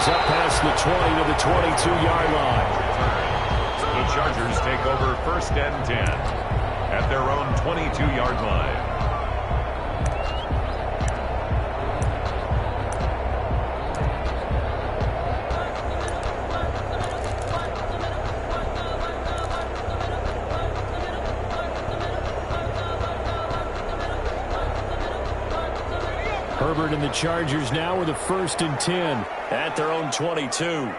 He's up past the 20 to the 22-yard line. The Chargers take over 1st and 10 at their own 22-yard line. Herbert and the Chargers now with a 1st and 10 at their own 22.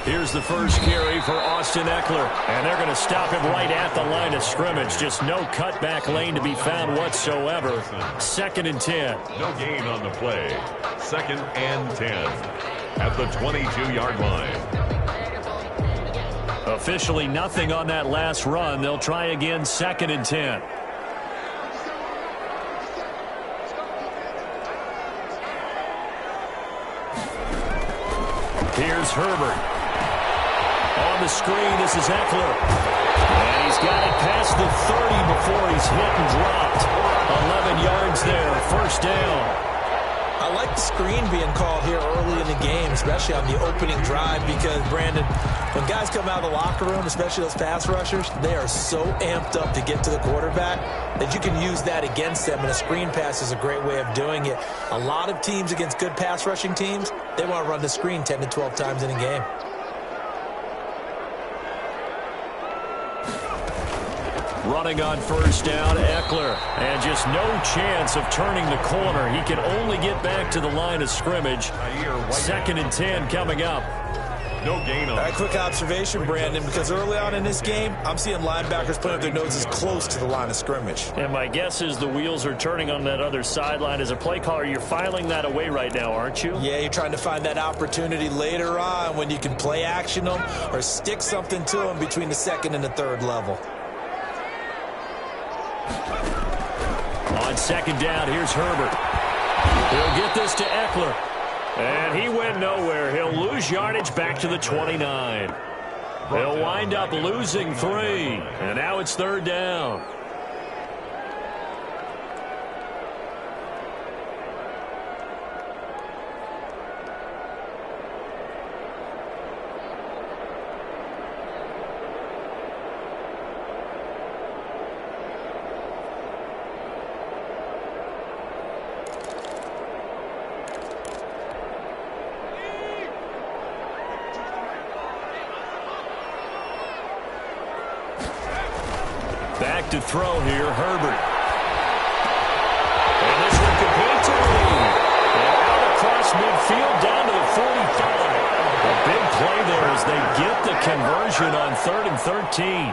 Here's the first carry for Austin Ekeler. And they're going to stop him right at the line of scrimmage. Just no cutback lane to be found whatsoever. 2nd and 10. No gain on the play. 2nd and 10 at the 22-yard line. Officially nothing on that last run. They'll try again 2nd and 10. Here's Herbert. On the screen, this is Ekeler. And he's got it past the 30 before he's hit and dropped. 11 yards there, 1st down. I like the screen being called here early in the game, especially on the opening drive, because, Brandon, when guys come out of the locker room, especially those pass rushers, they are so amped up to get to the quarterback that you can use that against them, and a screen pass is a great way of doing it. A lot of teams against good pass rushing teams, they want to run the screen 10 to 12 times in a game. Running on 1st down, Ekeler. And just no chance of turning the corner. He can only get back to the line of scrimmage. 2nd and 10 coming up. No gain on. A quick observation, Brandon, because early on in this game, I'm seeing linebackers putting up their noses close to the line of scrimmage. And my guess is the wheels are turning on that other sideline. As a play caller, you're filing that away right now, aren't you? Yeah, you're trying to find that opportunity later on when you can play action them or stick something to them between the 2nd and the 3rd level. On 2nd down, here's Herbert. He'll get this to Ekeler. And he went nowhere. He'll lose yardage back to the 29. They'll wind up losing 3. And now it's 3rd down. Back to throw here, Herbert. And this one complete to Lee. And out across midfield down to the 45. A big play there as they get the conversion on 3rd and 13.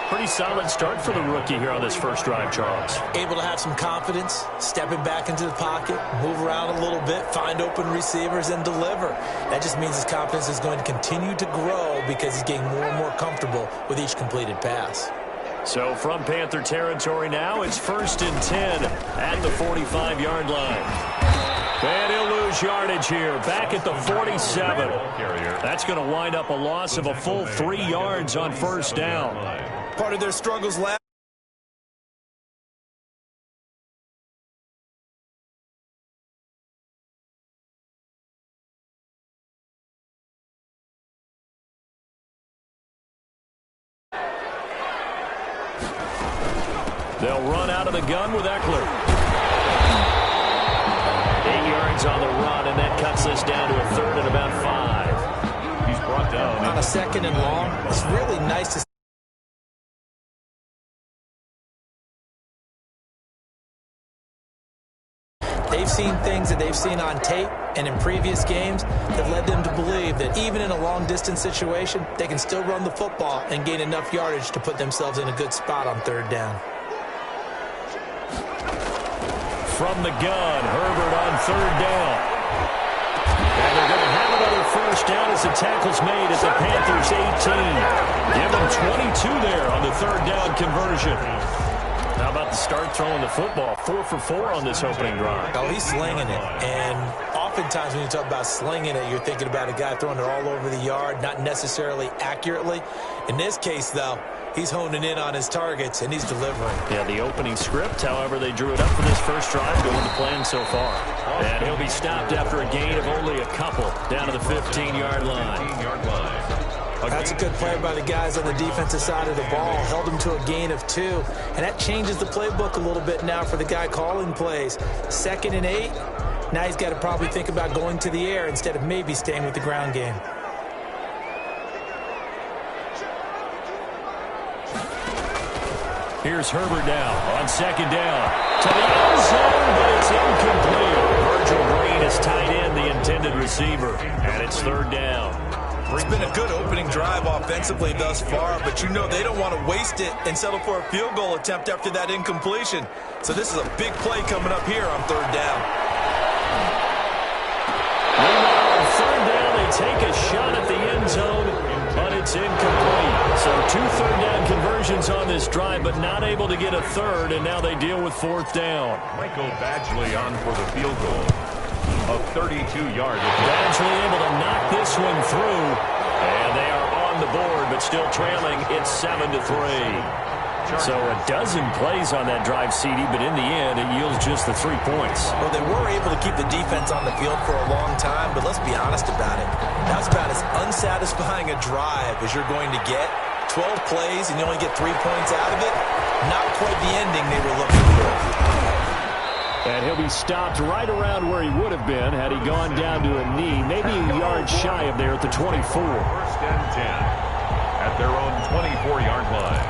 Pretty solid start for the rookie here on this first drive, Charles. Able to have some confidence, stepping back into the pocket, move around a little bit, find open receivers, and deliver. That just means his confidence is going to continue to grow because he's getting more and more comfortable with each completed pass. So from Panther territory now, it's 1st and 10 at the 45-yard line. And he'll lose yardage here, back at the 47. That's going to wind up a loss of a full 3 yards on 1st down. Part of their struggles last. They'll run out of the gun with Ekeler. 8 yards on the run, and that cuts this down to a 3rd and about 5. He's brought down. On a 2nd and long, it's really nice to see. They've seen things that they've seen on tape and in previous games that led them to believe that even in a long-distance situation, they can still run the football and gain enough yardage to put themselves in a good spot on 3rd down. From the gun, Herbert on 3rd down. And they're going to have another 1st down as the tackle's made at the Panthers 18. Give them 22 there on the 3rd down conversion. How about the start throwing the football? 4 for 4 on this opening drive. Oh, he's slinging it. And oftentimes when you talk about slinging it, you're thinking about a guy throwing it all over the yard, not necessarily accurately. In this case, though, he's honing in on his targets, and he's delivering. Yeah, the opening script, however, they drew it up for this first drive, going to plan so far. And he'll be stopped after a gain of only a couple, down to the 15-yard line. That's a good play by the guys on the defensive side of the ball. Held him to a gain of 2. And that changes the playbook a little bit now for the guy calling plays. 2nd and 8. Now he's got to probably think about going to the air instead of maybe staying with the ground game. Here's Herbert now on 2nd down. To the end zone, but it's incomplete. Virgil Green has tied in the intended receiver, and it's 3rd down. It's been a good opening drive offensively thus far, but you know they don't want to waste it and settle for a field goal attempt after that incompletion. So this is a big play coming up here on 3rd down. Meanwhile, on 3rd down, they take a shot at the end zone, but it's incomplete. So 2 third-down conversions on this drive, but not able to get a third, and now they deal with 4th down. Michael Badgley on for the field goal. A 32-yard. Badgley able to knock this one through, and they are on the board, but still trailing. It's 7-3. So a dozen plays on that drive, CD, but in the end, it yields just the 3 points. Well, they were able to keep the defense on the field for a long time, but let's be honest about it. That's about as unsatisfying a drive as you're going to get. 12 plays, and you only get 3 points out of it. Not quite the ending they were looking for. And he'll be stopped right around where he would have been had he gone down to a knee, maybe a yard shy of there at the 24. 1st and 10 at their own 24-yard line.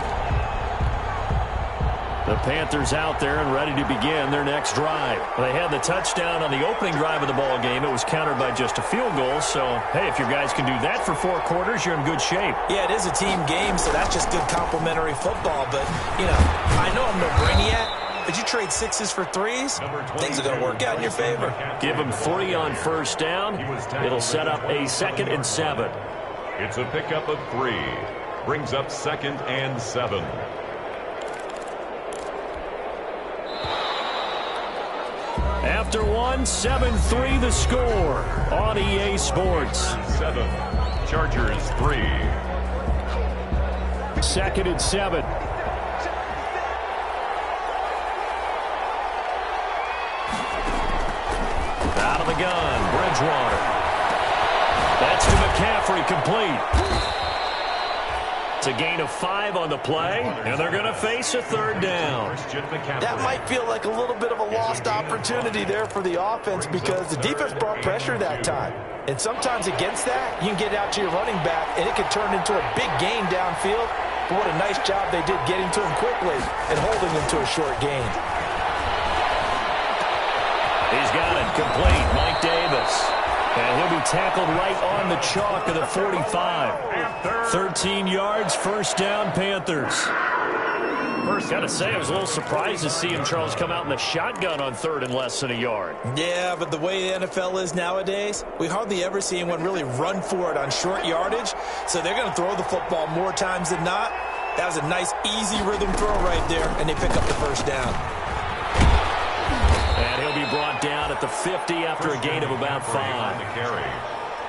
The Panthers out there and ready to begin their next drive. They had the touchdown on the opening drive of the ball game. It was countered by just a field goal. So, hey, if your guys can do that for 4 quarters, you're in good shape. Yeah, it is a team game, so that's just good complimentary football. But, you know, I know I'm no brainiac. But you trade 6s for 3s, things are going to work out in your favor. Give him 3 on 1st down. It'll set up a 2nd and 7. It's a pickup of 3. Brings up 2nd and 7. After 1, 7-3 the score on EA Sports. 7. Chargers 3. 2nd and 7. Out of the gun, Bridgewater. That's to McCaffrey, complete. It's a gain of 5 on the play, and they're going to face a 3rd down. That might feel like a little bit of a lost opportunity there for the offense because the defense brought pressure that time. And sometimes against that, you can get out to your running back, and it can turn into a big gain downfield. But what a nice job they did getting to him quickly and holding him to a short gain. He's got it complete, Mike Davis. And he'll be tackled right on the chalk of the 45. 13 yards, 1st down, Panthers. Got to say, I was a little surprised to see him, Charles, come out in the shotgun on 3rd and less than a yard. Yeah, but the way the NFL is nowadays, we hardly ever see anyone really run for it on short yardage. So they're going to throw the football more times than not. That was a nice, easy rhythm throw right there, and they pick up the 1st down. And he'll be brought down at the 50 after a gain of about 5.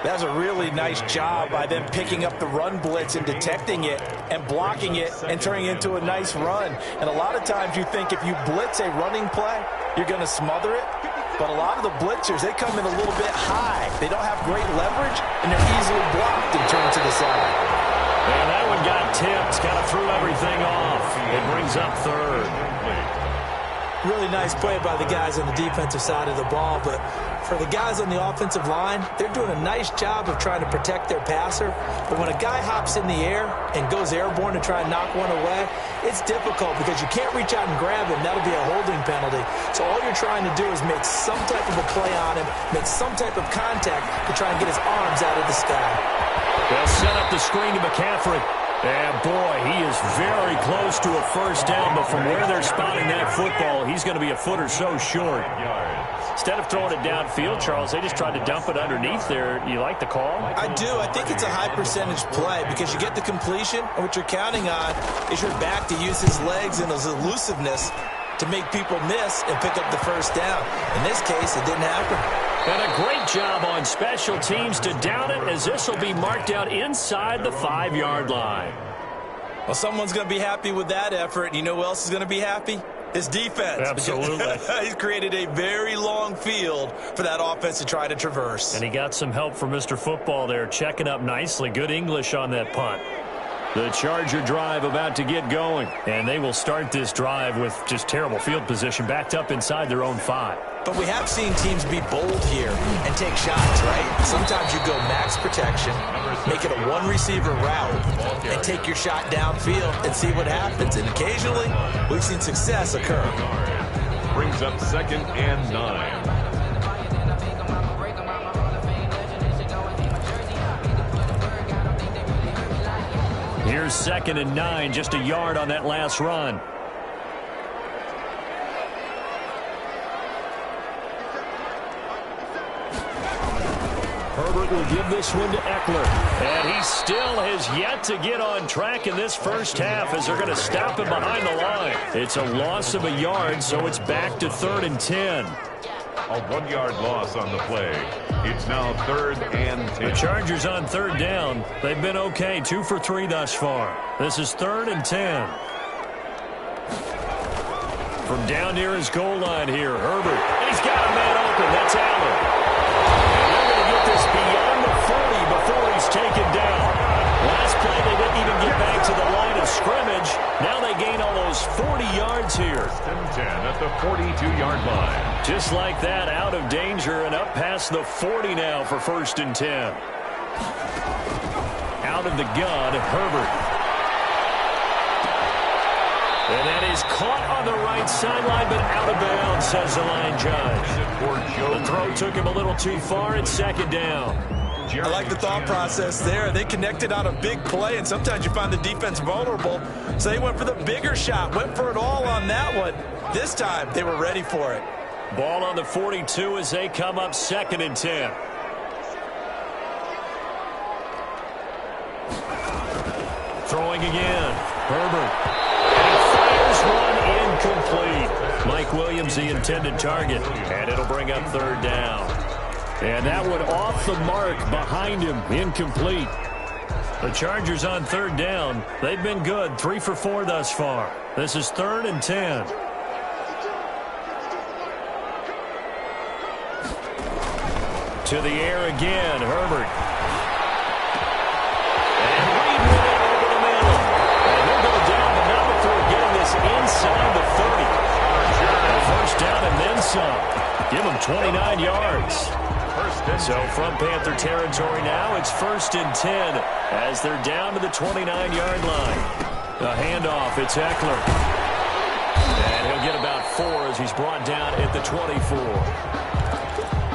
That's a really nice job by them picking up the run blitz and detecting it and blocking it and turning it into a nice run. And a lot of times you think if you blitz a running play, you're going to smother it. But a lot of the blitzers, they come in a little bit high. They don't have great leverage, and they're easily blocked and turned to the side. And that one got tipped, kind of threw everything off. It brings up 3rd. Really nice play by the guys on the defensive side of the ball, but for the guys on the offensive line, they're doing a nice job of trying to protect their passer. But when a guy hops in the air and goes airborne to try and knock one away, it's difficult because you can't reach out and grab him. That'll be a holding penalty. So all you're trying to do is make some type of a play on him, make some type of contact to try and get his arms out of the sky. They'll set up the screen to McCaffrey. And, boy, he is very close to a 1st down, but from where they're spotting that football, he's going to be a foot or so short. Instead of throwing it downfield, Charles, they just tried to dump it underneath there. You like the call? I do. I think it's a high-percentage play because you get the completion, and what you're counting on is your back to use his legs and his elusiveness to make people miss and pick up the 1st down. In this case, it didn't happen. And a great job on special teams to down it, as this will be marked out inside the 5-yard line. Well, someone's going to be happy with that effort. And you know who else is going to be happy? His defense. Absolutely. He's created a very long field for that offense to try to traverse. And he got some help from Mr. Football there, checking up nicely. Good English on that punt. The Charger drive about to get going. And they will start this drive with just terrible field position, backed up inside their own 5. But we have seen teams be bold here and take shots, right? Sometimes you go max protection, make it a one-receiver route, and take your shot downfield and see what happens. And occasionally, we've seen success occur. Brings up 2nd and 9. Here's 2nd and 9, just a yard on that last run. Herbert will give this one to Eckler. And he still has yet to get on track in this first half, as they're going to stop him behind the line. It's a loss of a yard, so it's back to 3rd and 10. A 1-yard loss on the play. It's now 3rd and 10. The Chargers on 3rd down. They've been okay, 2 for 3 thus far. This is 3rd and 10. From down near his goal line here, Herbert. And he's got a man open. That's Allen. This beyond the 40 before he's taken down. Last play, they didn't even get back to the line of scrimmage. Now they gain almost 40 yards here. 1st and 10 at the 42-yard line. Just like that, out of danger and up past the 40 now for 1st and 10. Out of the gun, Herbert. And that is caught on the right sideline, but out of bounds, says the line judge. The throw took him a little too far. It's 2nd down. I like the thought process there. They connected on a big play, and sometimes you find the defense vulnerable. So they went for the bigger shot, went for it all on that one. This time, they were ready for it. Ball on the 42 as they come up 2nd and 10. Throwing again. Herbert. One incomplete. Mike Williams, the intended target. And it'll bring up 3rd down. And that one off the mark behind him. Incomplete. The Chargers on 3rd down. They've been good. 3 for 4 thus far. This is 3rd and 10. To the air again. Herbert. Inside the 30. First down and then some. Give him 29 yards. So from Panther territory now, it's 1st and 10 as they're down to the 29-yard line. A handoff, it's Eckler. And he'll get about 4 as he's brought down at the 24.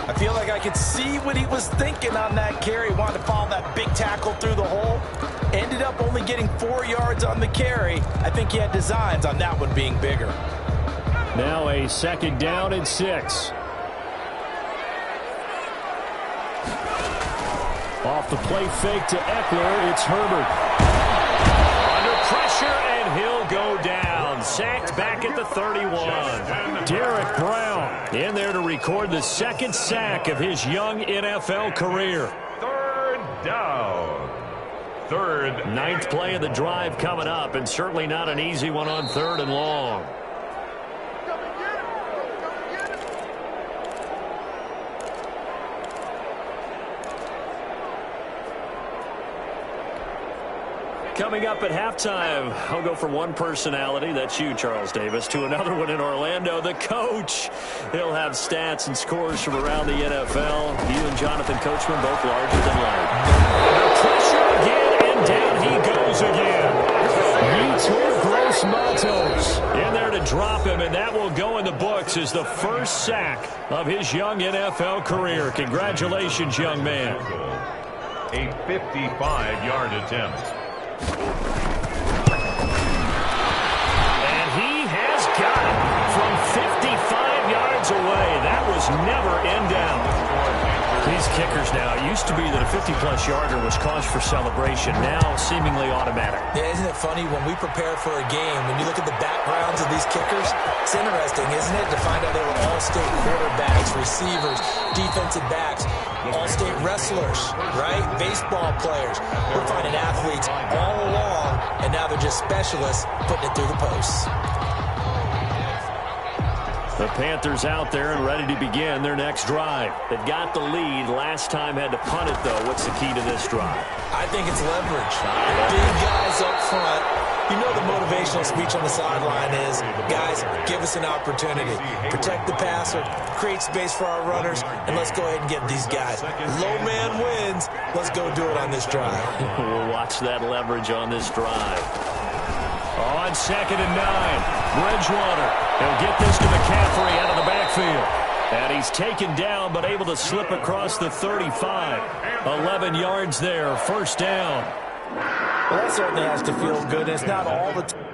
I feel like I could see what he was thinking on that carry. He wanted to follow that big tackle through the hole. Ended up only getting 4 yards on the carry. I think he had designs on that one being bigger. Now a 2nd down and 6. Off the play fake to Eckler, it's Herbert. Under pressure, and he'll go down. Sacked back at the 31. Derek Brown in there to record the 2nd sack of his young NFL career. 3rd down. 3rd. 9th play of the drive coming up, and certainly not an easy one on 3rd and long. Coming up at halftime, I'll go from one personality, that's you, Charles Davis, to another one in Orlando, the coach. He'll have stats and scores from around the NFL. You and Jonathan Coachman, both larger than life. Under pressure again, and down he goes again. Yetur Gross-Matos in there to drop him, and that will go in the books as the first sack of his young NFL career. Congratulations, young man. A 55-yard attempt. And he has got it from 55 yards away. That was never in doubt. These kickers now, it used to be that a 50-plus yarder was cause for celebration. Now, seemingly automatic. Yeah, isn't it funny when we prepare for a game, when you look at the backgrounds of these kickers, it's interesting, isn't it, to find out they were all-state quarterbacks, receivers, defensive backs, all-state wrestlers, right? Baseball players. We're finding athletes all along, and now they're just specialists putting it through the posts. The Panthers out there and ready to begin their next drive. They've got the lead. Last time had to punt it, though. What's the key to this drive? I think it's leverage. Big guys up front. You know the motivational speech on the sideline is, guys, give us an opportunity. Protect the passer, create space for our runners, and let's go ahead and get these guys. Low man wins. Let's go do it on this drive. We'll watch that leverage on this drive. On 2nd and 9, Bridgewater. He'll get this to McCaffrey out of the backfield. And he's taken down but able to slip across the 35. 11 yards there, first down. Well, that certainly has to feel good. It's not all the time.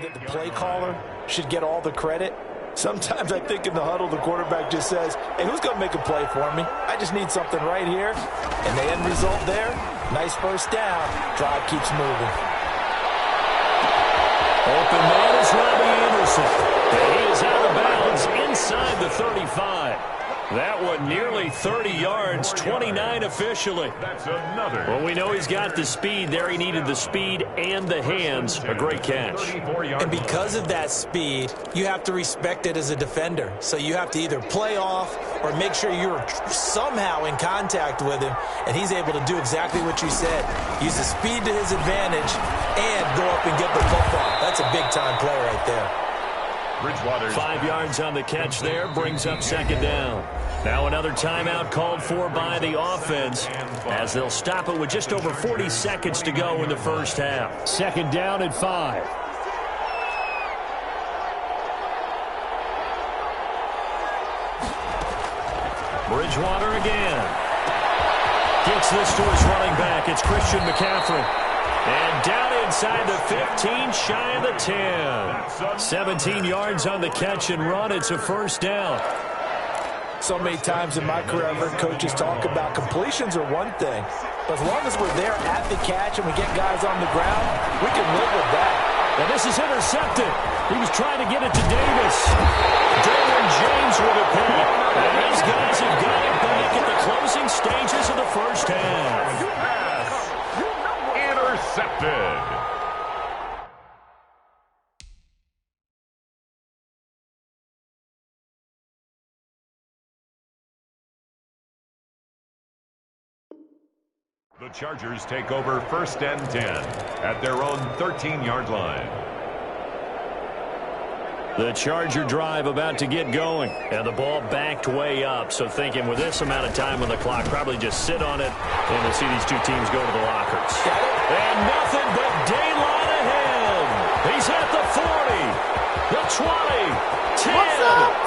That the play caller should get all the credit. Sometimes I think in the huddle the quarterback just says, hey, who's going to make a play for me? I just need something right here. And the end result there, nice first down. Drive keeps moving. Open man is Robbie Anderson. And he is out of bounds inside the 35. That one nearly 30 yards, 29 officially. That's another. Well, we know he's got the speed there. He needed the speed and the hands. A great catch. And because of that speed, you have to respect it as a defender. So you have to either play off or make sure you're somehow in contact with him, and he's able to do exactly what you said. Use the speed to his advantage and go up and get the football. That's a big-time play right there. 5 yards on the catch there, brings up 2nd down. Now another timeout called for by the offense as they'll stop it with just over 40 seconds to go in the first half. 2nd down and 5. Bridgewater again. Gets this to his running back. It's Christian McCaffrey. And down inside the 15, shy of the 10. 17 yards on the catch and run. It's a first down. So many times in my career, I've heard coaches talk about completions are one thing. But as long as we're there at the catch and we get guys on the ground, we can live with that. And this is intercepted. He was trying to get it to Davis. Derwin James with a pick. And these guys have got it back at the closing stages of the first half. Intercepted. The Chargers take over 1st and 10 at their own 13-yard line. The Charger drive about to get going. And the ball backed way up. So thinking with this amount of time on the clock, probably just sit on it. And we'll see these two teams go to the lockers. And nothing but daylight ahead. He's at the 40, the 20, 10,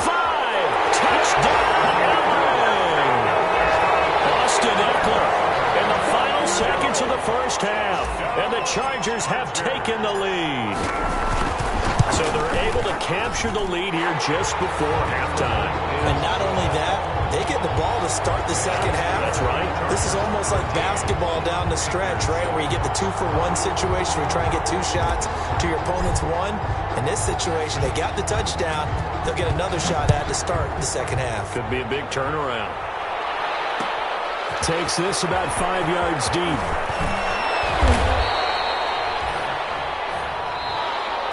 5. Touchdown, LA. Austin Eckler in the final seconds of the first half. And the Chargers have taken the lead. So they're able to capture the lead here just before halftime. And not only that, they get the ball to start the second half. That's right. This is almost like basketball down the stretch, right, where you get the 2-for-1 situation where you try and get 2 shots to your opponent's 1. In this situation, they got the touchdown. They'll get another shot at to start the second half. Could be a big turnaround. Takes this about 5 yards deep.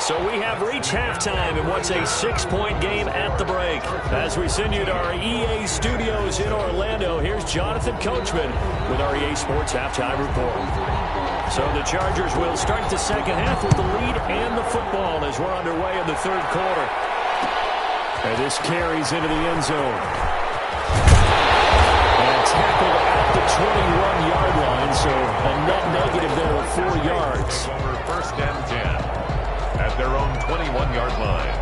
So we have reached halftime in what's a 6-point game at the break. As we send you to our EA studios in Orlando, here's Jonathan Coachman with our EA Sports Halftime Report. So the Chargers will start the second half with the lead and the football as we're underway in the third quarter. And this carries into the end zone. A net negative there of 4 yards. Over first and 10 at their own 21-yard line.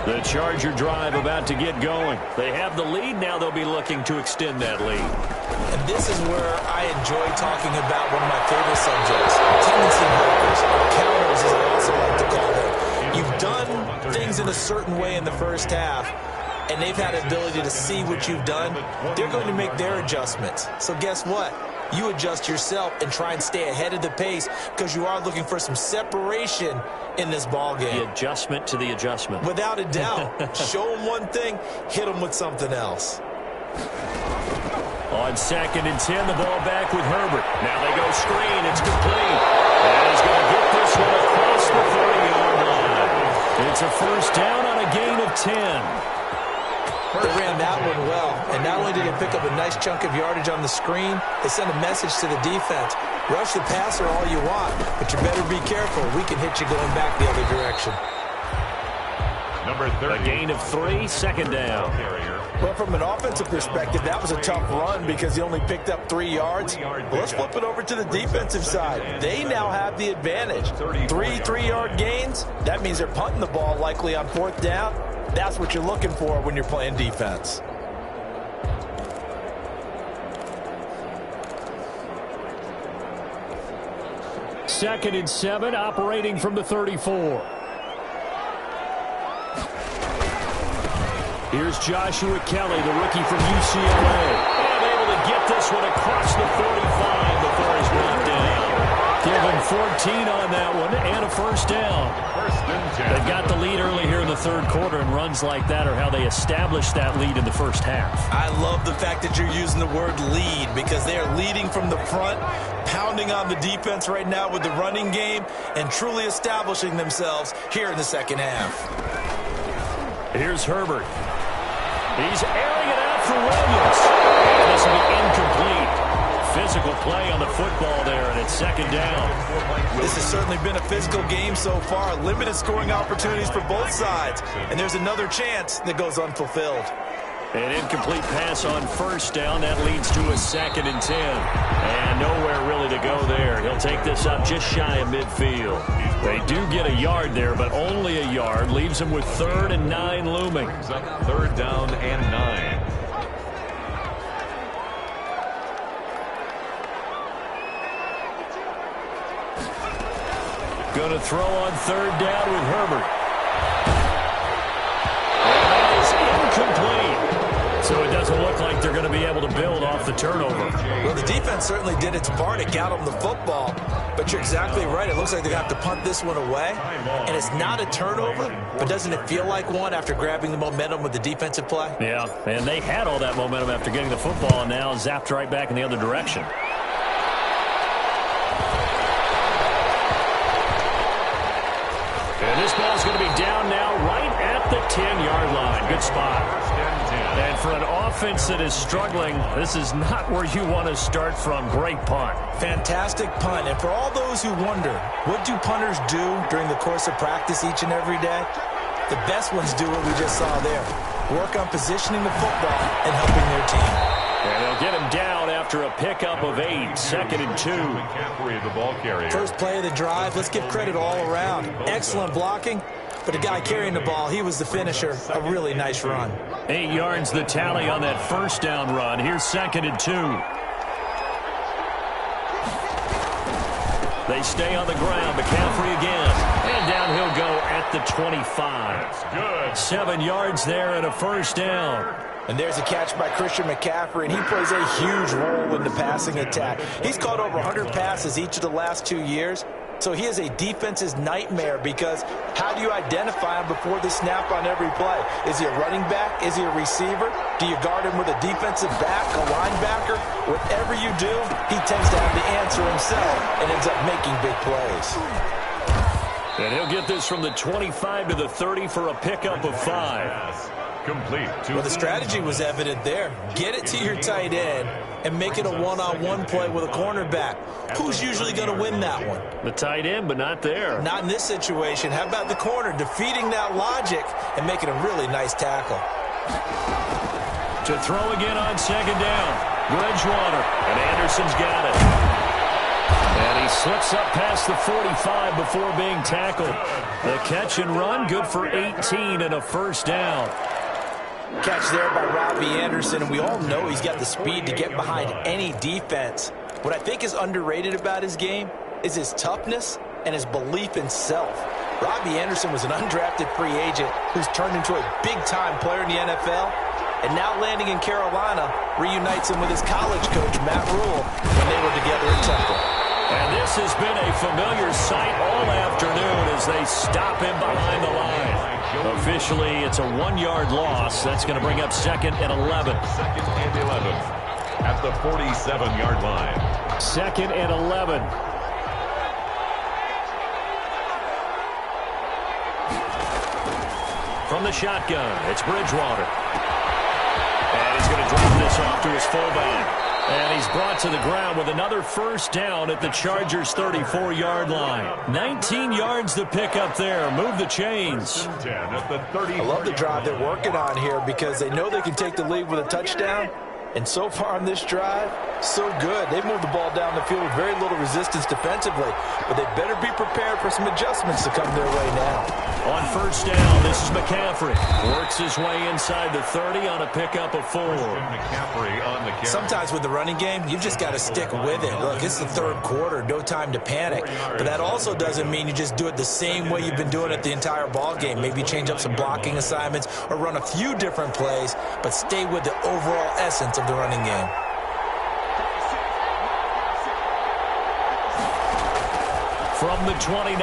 The Charger drive about to get going. They have the lead. Now they'll be looking to extend that lead. And this is where I enjoy talking about one of my favorite subjects, tendency breakers, counters as I also like to call them. You've done things in a certain way in the first half, and they've had the ability to see what you've done. They're going to make their adjustments. So guess what? You adjust yourself and try and stay ahead of the pace because you are looking for some separation in this ball game. The adjustment to the adjustment. Without a doubt. Show them one thing, hit them with something else. On 2nd and 10, the ball back with Herbert. Now they go screen. It's complete. And he's going to get this one across the 30-yard line. It's a first down on a gain of 10. They ran that one well, and not only did they pick up a nice chunk of yardage on the screen, they sent a message to the defense. Rush the passer all you want, but you better be careful. We can hit you going back the other direction. Number 30. A gain of 3, second down. Well, from an offensive perspective, that was a tough run because he only picked up 3 yards. Well, let's flip it over to the defensive side. They now have the advantage. 3-3-yard gains. That means they're punting the ball likely on 4th down. That's what you're looking for when you're playing defense. Second and 7, operating from the 34. Here's Joshua Kelly, the rookie from UCLA. And able to get this one across the 45 before he's brought down. Give him 14 on that one and a first down. They've got the lead early here in the third quarter, and runs like that are how they established that lead in the first half. I love the fact that you're using the word lead because they are leading from the front, pounding on the defense right now with the running game, and truly establishing themselves here in the second half. Here's Herbert. He's airing it out for Williams. And this will be incomplete. Physical play on the football there, and it's second down. This has certainly been a physical game so far. Limited scoring opportunities for both sides. And there's another chance that goes unfulfilled. An incomplete pass on first down. That leads to a 2nd and 10. And nowhere really to go there. He'll take this up just shy of midfield. They do get a yard there, but only a yard. Leaves them with 3rd and 9 looming. 3rd down and 9. Going to throw on 3rd down with Herbert. And that is incomplete. So it doesn't look like they're going to be able to build off the turnover. Well, the defense certainly did its part. It got them the football. But you're exactly right. It looks like they have to punt this one away. And it's not a turnover, but doesn't it feel like one after grabbing the momentum with the defensive play? Yeah, and they had all that momentum after getting the football and now zapped right back in the other direction. And this ball's going to be down now right at the 10-yard line. Good spot. And for an offense that is struggling, this is not where you want to start from. Great punt. Fantastic punt. And for all those who wonder, what do punters do during the course of practice each and every day? The best ones do what we just saw there. Work on positioning the football and helping their team. And they'll get him down after a pickup of 8, 2nd and 2. McCaffrey, the ball carrier. First play of the drive. Let's give credit all around. Excellent blocking. But the guy carrying the ball, he was the finisher. A really nice run. 8 yards the tally on that first down run. Here's 2nd and 2. They stay on the ground. McCaffrey again. And down he'll go at the 25. Good. 7 yards there and a first down. And there's a catch by Christian McCaffrey, and he plays a huge role in the passing attack. He's caught over 100 passes each of the last 2 years. So he is a defense's nightmare because how do you identify him before the snap on every play? Is he a running back? Is he a receiver? Do you guard him with a defensive back, a linebacker? Whatever you do, he tends to have the answer himself and ends up making big plays. And he'll get this from the 25 to the 30 for a pickup of 5. Complete. Well, the strategy was evident there. Get it to your tight end and make it a one-on-one play with a cornerback. Who's usually going to win that one? The tight end, but not there. Not in this situation. How about the corner defeating that logic and making a really nice tackle? To throw again on second down. Bridgewater. And Anderson's got it. And he slips up past the 45 before being tackled. The catch and run, good for 18 and a first down. Catch there by Robbie Anderson, and we all know he's got the speed to get behind any defense. What I think is underrated about his game is his toughness and his belief in self. Robbie Anderson was an undrafted free agent who's turned into a big-time player in the NFL, and now landing in Carolina reunites him with his college coach, Matt Rule, when they were together at Temple. And this has been a familiar sight all afternoon as they stop him behind the line. Officially, it's a 1-yard loss. That's going to bring up 2nd and 11. 2nd and 11 at the 47-yard line. 2nd and 11. From the shotgun, it's Bridgewater. And he's going to drop this off to his fullback. And he's brought to the ground with another first down at the Chargers' 34-yard line. 19 yards to pick up there. Move the chains. I love the drive they're working on here because they know they can take the lead with a touchdown. And so far on this drive, so good. They've moved the ball down the field with very little resistance defensively. But they better be prepared for some adjustments to come their way now. On first down, this is McCaffrey. Works his way inside the 30 on a pickup of 4. McCaffrey on the carry. Sometimes with the running game, you've just got to stick with it. Look, it's the third quarter, no time to panic. But that also doesn't mean you just do it the same way you've been doing it the entire ball game. Maybe change up some blocking assignments or run a few different plays, but stay with the overall essence of the running game. From the 29,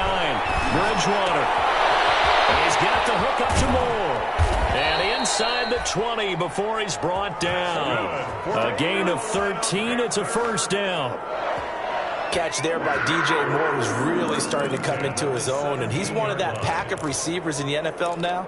Bridgewater. And he's got the hook up to Moore. And inside the 20 before he's brought down. A gain of 13. It's a first down. Catch there by DJ Moore, who's really starting to come into his own. And he's one of that pack of receivers in the NFL now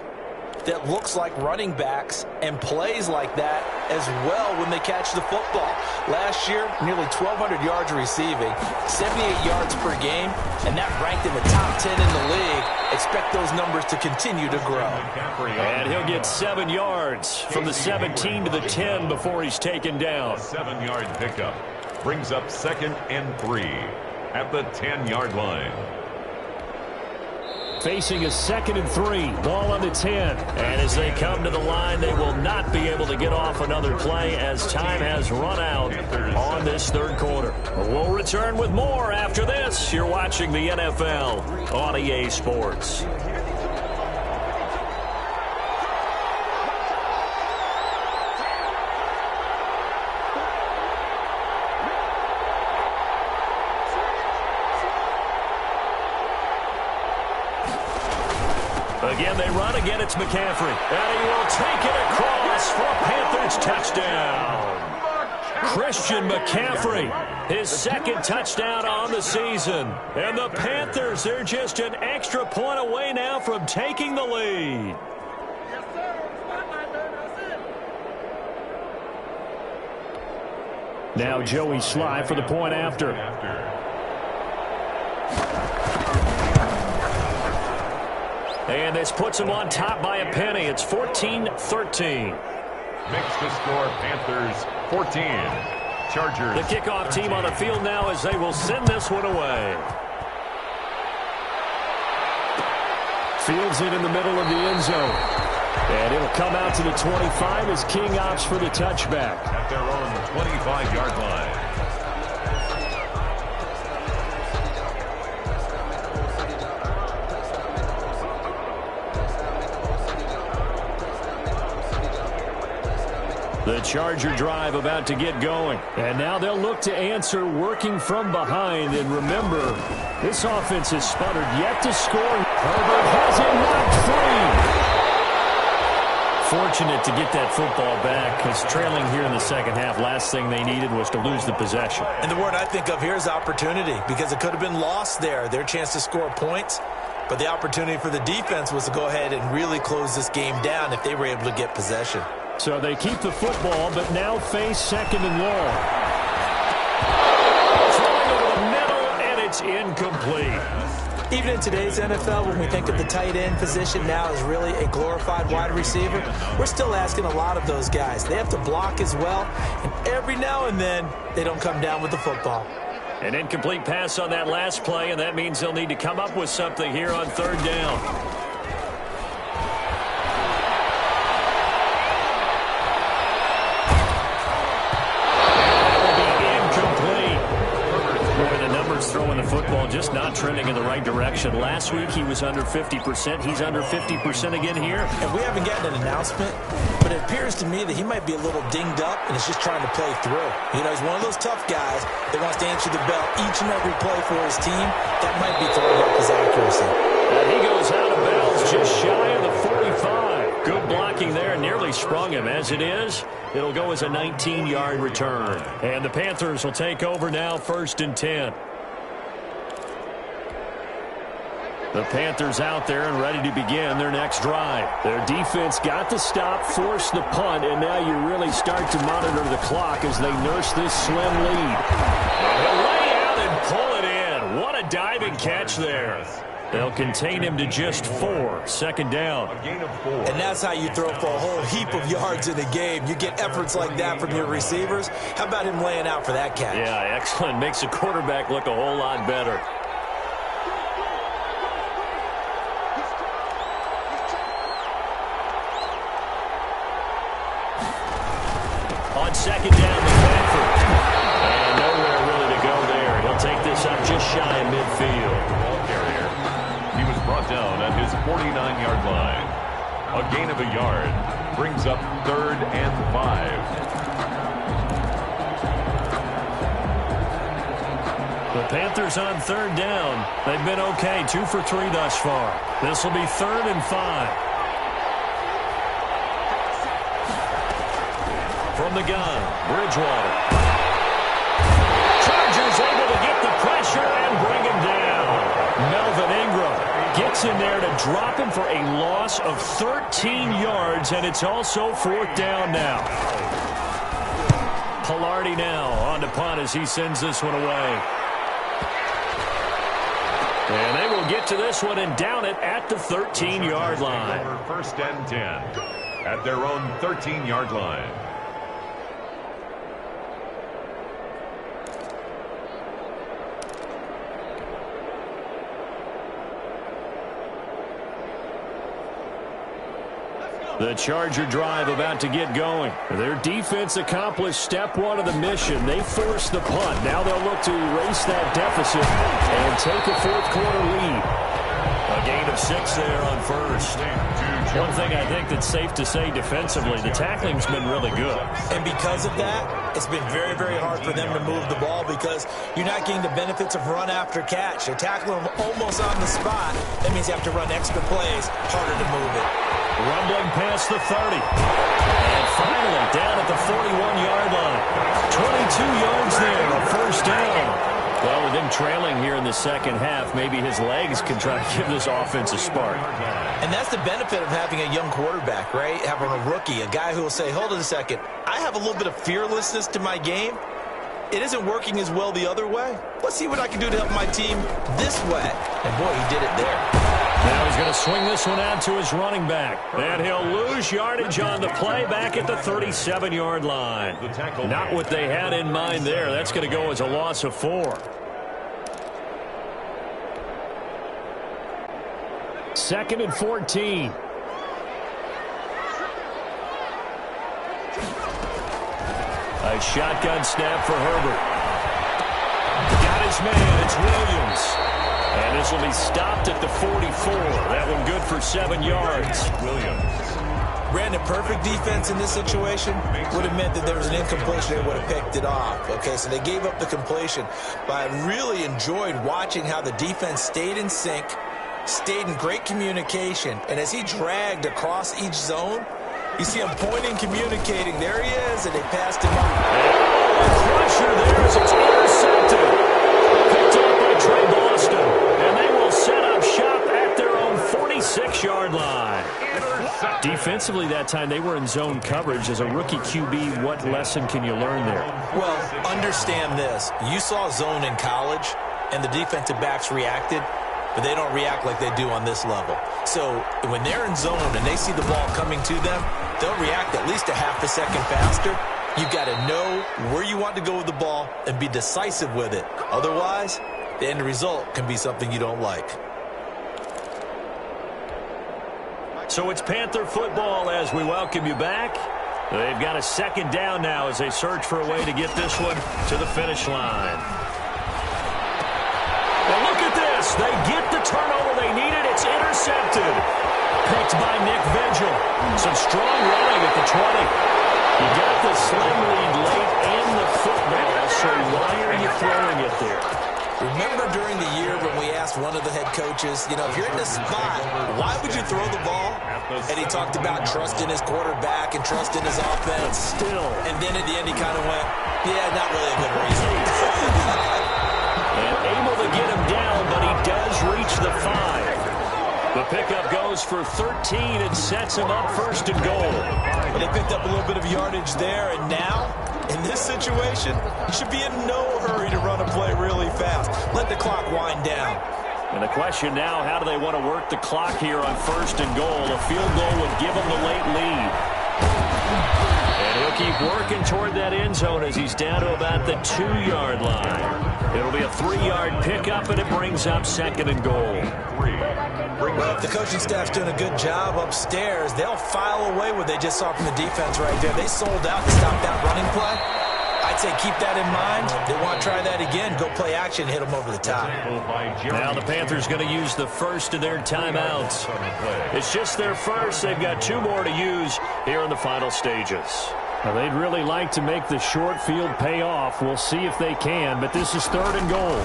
that looks like running backs and plays like that as well when they catch the football. Last year, nearly 1,200 yards receiving, 78 yards per game, and that ranked in the top 10 in the league. Expect those numbers to continue to grow. And he'll get 7 yards from the 17 to the 10 before he's taken down. 7-yard pickup brings up 2nd and 3 at the 10-yard line. Facing a 2nd and 3, ball on the 10. And as they come to the line, they will not be able to get off another play as time has run out on this third quarter. We'll return with more after this. You're watching the NFL on EA Sports. Again, they run. Again, it's McCaffrey. And he will take it across for a Panthers touchdown. Christian McCaffrey, his 2nd touchdown on the season. And the Panthers, they're just an extra point away now from taking the lead. Now Joey Sly for the point after. And this puts him on top by a penny. It's 14-13. Makes the score Panthers 14. Chargers. The kickoff 13. Team on the field now as they will send this one away. Fields it in the middle of the end zone. And it'll come out to the 25 as King opts for the touchback. At their own 25-yard line. The Charger drive about to get going. And now they'll look to answer working from behind. And remember, this offense has sputtered yet to score. Herbert has it knocked free. Fortunate to get that football back because trailing here in the second half, last thing they needed was to lose the possession. And the word I think of here is opportunity because it could have been lost there. Their chance to score points. But the opportunity for the defense was to go ahead and really close this game down if they were able to get possession. So they keep the football, but now face 2nd and long. Throwing over the middle, and it's incomplete. Even in today's NFL, when we think of the tight end position now as really a glorified wide receiver, we're still asking a lot of those guys. They have to block as well, and every now and then, they don't come down with the football. An incomplete pass on that last play, and that means they'll need to come up with something here on third down. Throwing the football, just not trending in the right direction. Last week, he was under 50%. He's under 50% again here. And we haven't gotten an announcement, but it appears to me that he might be a little dinged up and is just trying to play through. You know, he's one of those tough guys that wants to answer the bell each and every play for his team. That might be throwing up his accuracy. And he goes out of bounds just shy of the 45. Good blocking there, nearly sprung him. As it is, it'll go as a 19-yard return. And the Panthers will take over now, 1st and 10. The Panthers out there and ready to begin their next drive. Their defense got the stop, forced the punt, and now you really start to monitor the clock as they nurse this slim lead. They'll lay out and pull it in. What a diving catch there. They'll contain him to just 4. 2nd down. And that's how you throw for a whole heap of yards in a game. You get efforts like that from your receivers. How about him laying out for that catch? Yeah, excellent. Makes the quarterback look a whole lot better. On 2nd down, the Panthers. And nowhere really to go there. He'll take this up just shy of midfield. Ball carrier. He was brought down at his 49-yard line. A gain of a yard brings up 3rd and 5. The Panthers on 3rd down. They've been okay, 2 for 3 thus far. This will be 3rd and 5. From the gun, Bridgewater. Chargers able to get the pressure and bring him down. Melvin Ingram gets in there to drop him for a loss of 13 yards, and it's also 4th down now. Palardy now on to punt as he sends this one away. And they will get to this one and down it at the 13-yard line. 1st and 10 at their own 13-yard line. The Charger drive about to get going. Their defense accomplished step 1 of the mission. They forced the punt. Now they'll look to erase that deficit and take a 4th quarter lead. A gain of 6 there on 1st. One thing I think that's safe to say defensively, the tackling's been really good. And because of that, it's been very, very hard for them to move the ball because you're not getting the benefits of run after catch. You're tackling them almost on the spot. That means you have to run extra plays, harder to move it. Rumbling past the 30. And finally down at the 41-yard line. 22 yards there, a 1st down. Well, with him trailing here in the 2nd half, maybe his legs can try to give this offense a spark. And that's the benefit of having a young quarterback, right? Having a rookie, a guy who will say, hold on a second, I have a little bit of fearlessness to my game. It isn't working as well the other way. Let's see what I can do to help my team this way. And boy, he did it there. Now he's going to swing this one out to his running back. And he'll lose yardage on the play back at the 37-yard line. Not what they had in mind there. That's going to go as a loss of 4. 2nd and 14. A shotgun snap for Herbert. Got his man. It's Williams. And this will be stopped at the 44. That one good for 7 yards. Williams. Brandon, perfect defense in this situation would have meant that there was an incompletion. They would have picked it off. Okay, so they gave up the completion. But I really enjoyed watching how the defense stayed in sync, stayed in great communication. And as he dragged across each zone, you see him pointing, communicating. There he is, and they passed him up. Pressure there as it's intercepted. Picked up by Trey Boston. And they will set up shop at their own 46-yard line. Defensively that time, they were in zone coverage. As a rookie QB, what lesson can you learn there? Well, understand this. You saw zone in college, and the defensive backs reacted. but they don't react like they do on this level. So when they're in zone and they see the ball coming to them, they'll react at least a half a second faster. You've got to know where you want to go with the ball and be decisive with it. Otherwise, the end result can be something you don't like. So it's Panther football as we welcome you back. They've got a second down now as they search for a way to get this one to the finish line. Well, look at this. They get the turnover they needed. It's intercepted. Picked by Nick Vigil. Some strong running at the 20. You got the slim lead late and the football, so why are you throwing it there? Remember during the year when we asked one of the head coaches, if you're in this spot, why would you throw the ball? And he talked about trust in his quarterback and trust in his offense. Still. And then at the end he kind of went, yeah, not really a good reason. And able to get him down, but he does reach the 5. The pickup goes for 13 and sets him up first and goal. Well, they picked up a little bit of yardage there, and now, in this situation, you should be in no hurry to run a play really fast. Let the clock wind down. And the question now, how do they want to work the clock here on first and goal? A field goal would give them the late lead. And he'll keep working toward that end zone as he's down to about the 2-yard line. It'll be a 3-yard pickup, and it brings up second and goal. Well, if the coaching staff's doing a good job upstairs, they'll file away what they just saw from the defense right there. They sold out to stop that running play. I'd say keep that in mind. They want to try that again. Go play action, hit them over the top. Now the Panthers going to use the first of their timeouts. It's just their first. They've got 2 more to use here in the final stages. Now, they'd really like to make the short field pay off. We'll see if they can, but this is third and goal.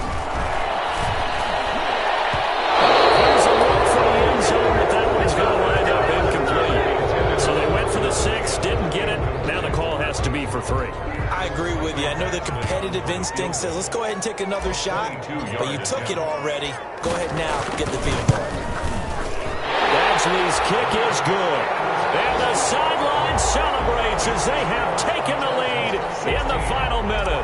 Here's a look for the end zone, but that one's going to wind up incomplete. So they went for the 6, didn't get it. Now the call has to be for 3. I agree with you. I know the competitive instinct says, let's go ahead and take another shot, but you took it already. Go ahead now, get the field goal. Badgley's kick is good. And the sideline celebrates as they have taken the lead in the final minute.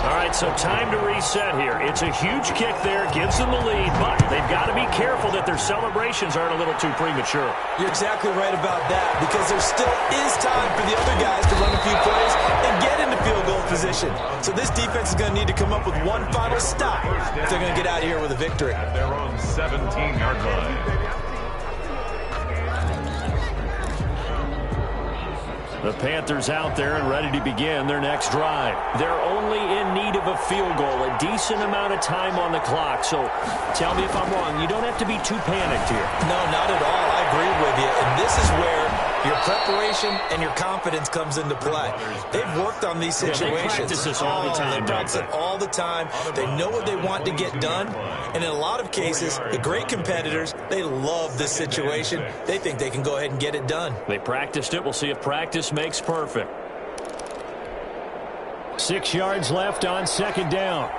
All right, so time to reset here. It's a huge kick there, gives them the lead, but they've got to be careful that their celebrations aren't a little too premature. You're exactly right about that, because there still is time for the other guys to run a few plays and get into field goal position. So this defense is going to need to come up with one final stop if they're going to get out of here with a victory. At their own 17-yard line. The Panthers out there and ready to begin their next drive. They're only in need of a field goal, a decent amount of time on the clock. So tell me if I'm wrong. You don't have to be too panicked here. No, not at all. I agree with you. And this is where your preparation and your confidence comes into play. They've worked on these situations. They practice this all the time. They practice it all the time. They know what they want to get done. And in a lot of cases, the great competitors, they love this situation. They think they can go ahead and get it done. They practiced it. We'll see if practice makes perfect. 6 yards left on second down.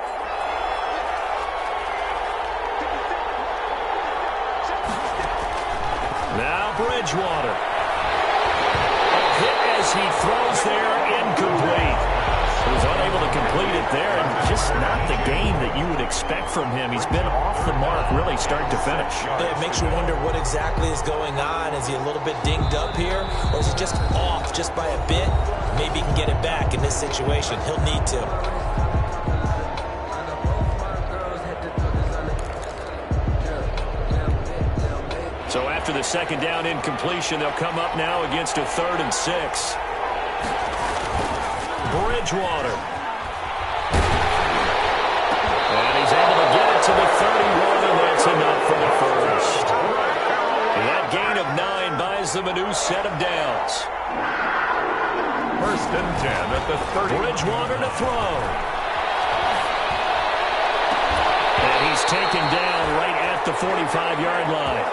Now Bridgewater. A hit as he throws there, incomplete. He was unable to complete it there, and just not the game that you would expect from him. He's been off the mark really start to finish. Yeah, it makes you wonder what exactly is going on. Is he a little bit dinged up here, or is he just off just by a bit? Maybe he can get it back in this situation. He'll need to. So after the second down incompletion, they'll come up now against a 3rd and 6. Bridgewater. And he's able to get it to the 31, and that's enough for the first. And that gain of 9 buys them a new set of downs. 1st and 10 at the 30. Bridgewater to throw. And he's taken down right at the 45-yard line.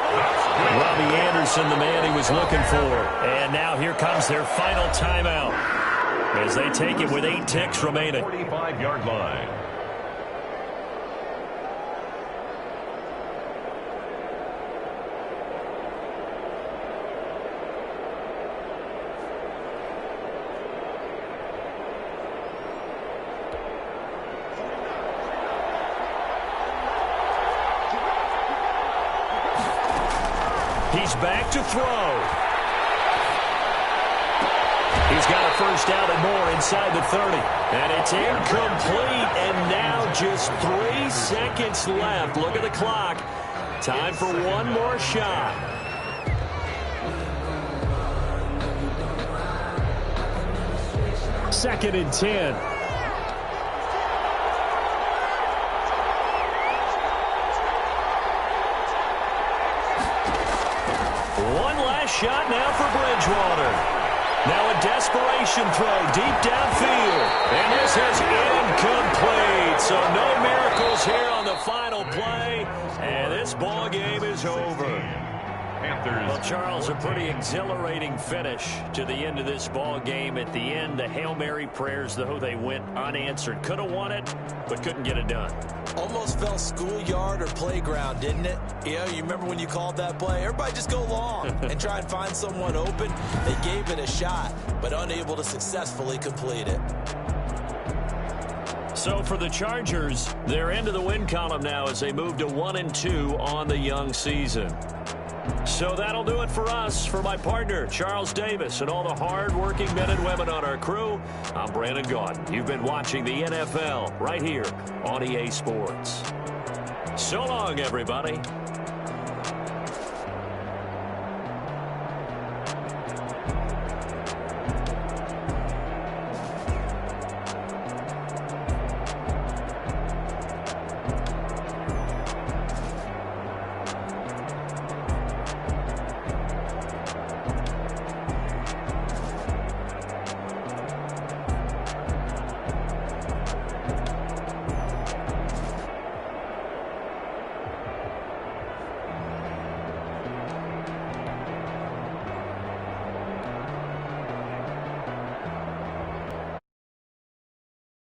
Robbie Anderson, the man he was looking for. And now here comes their final timeout as they take it with 8 ticks remaining. 45-yard line. He's back to throw. He's got a first down and more inside the 30. And it's incomplete. And now just 3 seconds left. Look at the clock. Time for one more shot. Second and 10. One last shot now for Bridgewater. Now a desperation throw deep downfield. And this is incomplete. So no miracles here on the final play. And this ball game is over. Well, Charles, a pretty exhilarating finish to the end of this ball game. At the end, the Hail Mary prayers, though, they went unanswered. Could have won it, but couldn't get it done. Almost felt schoolyard or playground, didn't it? You remember when you called that play? Everybody just go long and try and find someone open. They gave it a shot, but unable to successfully complete it. So for the Chargers, they're into the win column now as they move to 1-2 on the young season. So that'll do it for us. For my partner, Charles Davis, and all the hard-working men and women on our crew, I'm Brandon Gaudin. You've been watching the NFL right here on EA Sports. So long, everybody.